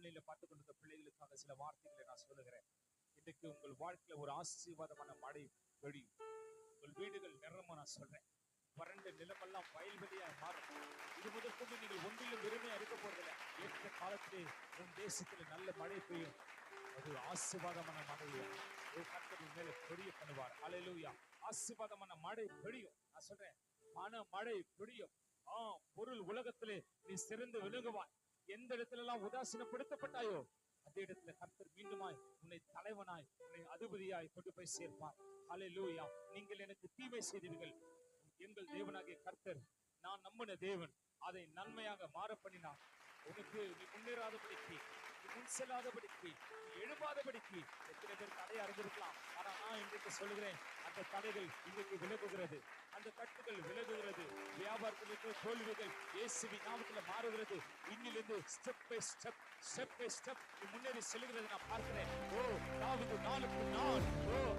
ஆன்லைன்ல பார்த்து கொண்டிருந்த பிள்ளைகளுக்காக சில வார்த்தைகளை நான் சொல்லுகிறேன். இன்றைக்கு உங்கள் வாழ்க்கையில ஒரு ஆசீர்வாதமான மழை பொழியும். உங்கள் வீடுகள் நிரம்ப நான் சொல்றேன். வறண்ட நிலமெல்லாம் வயல்வெளியா மாறும். இது முதற்கொண்டு நீங்கள் ஒன்றிலும் வெறுமையா இருக்க போறதில்லை. ஏற்ற காலத்திலே உன் தேசத்துல நல்ல மழை பெய்யும். அது ஆசீர்வாதமான மழையை கர்த்தர் மேல பெரிய பண்ணுவார். ஹல்லேலூயா. ஆசீர்வாதமான மழை பெய்யும். நான் சொல்றேன், மழை பெய்யும். பொருள் உலகத்திலே நீ சிறந்து விளங்குவாய். எந்த இடத்துல எல்லாம் உதாசீனப்படுத்தப்பட்டாயோ அந்த இடத்துல கர்த்தர் மீண்டுமாய் உன்னை தலைவனாய், உன்னை அதிபதியாய் கொண்டு போய் சேர்ப்பார். ஹல்லேலூயா. நீங்கள் எனக்கு தீமை செய்தீர்கள், எங்கள் தேவனாகிய கர்த்தர், நான் நம்பின தேவன், அதை நன்மையாக மாற பண்ணினார். உனக்கு நீ முன்னேறாதபடிக்கு, நீ முன் செல்லாதபடிக்கு, நீ எழுப்பாதபடிக்கு எத்தனை பேர் தடையா இருந்திருக்கலாம். ஆனா நான் இன்றைக்கு சொல்லுகிறேன், அந்த தடைகள் இன்றைக்கு விலகுகிறது, அந்த கட்டுகள் விலகுகிறது. வியாபாரத்திற்கு தோல்விகள் இயேசுவின் நாமத்தில் மாறுகிறது. இன்னிலிருந்து step by step, step by step முன்னேறி செல்கிறது நான் பார்க்கிறேன். தாவீது நாளுக்கு நாள்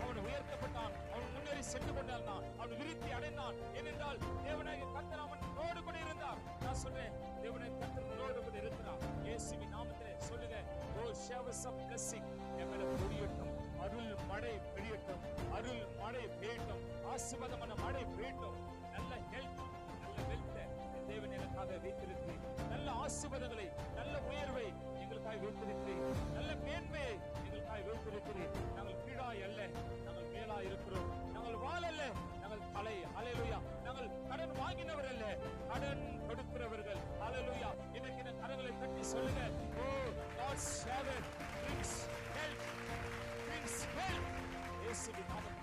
அவன் உயர்த்தப்பட்டான், அவன் முன்னேறி சென்று கொண்டான், அவன் விருத்தி அடைந்தான். ஏனென்றால் தேவனாகிய கர்த்தர் அவனோடு கூட இருந்தார். நான் சொல்றேன், தேவனாகிய கர்த்தர் உன்னோடு கூட இருக்கிறார். இயேசுவின் நாமத்திலே சொல்லுங்க, showers of blessing எங்களை பொழியட்டும், அருள் மழை பெய்யட்டும், அருள் மழை பெய்யட்டும், ஆசீர்வாதமான மழை பெய்யட்டும். நல்ல ஹெல்த், நல்ல வெல்த் தேவன் எனக்காக வைத்திருக்கிறேன். நல்ல ஆசீர்வாதங்களை, நல்ல உயர்வை எங்களுக்காக வைத்திருக்கிறேன். நல்ல மேன்மையை எங்களுக்காக வைத்திருக்கிறேன். நாங்கள் கீழாய் அல்ல, நாங்கள் மேலாய் இருக்கிறோம். நாங்கள் வாள் அல்ல, நாங்கள் தலை. ஹல்லேலூயா. நாங்கள் கடன் வாங்கினவர் அல்ல, கடன் கொடுக்கிறவர்கள். ஹல்லேலூயா. இன்னைக்கு இந்த கரங்களை தட்டி சொல்லுங்க, God's favor brings health, brings wealth. இயேசுவின் நாமத்தில்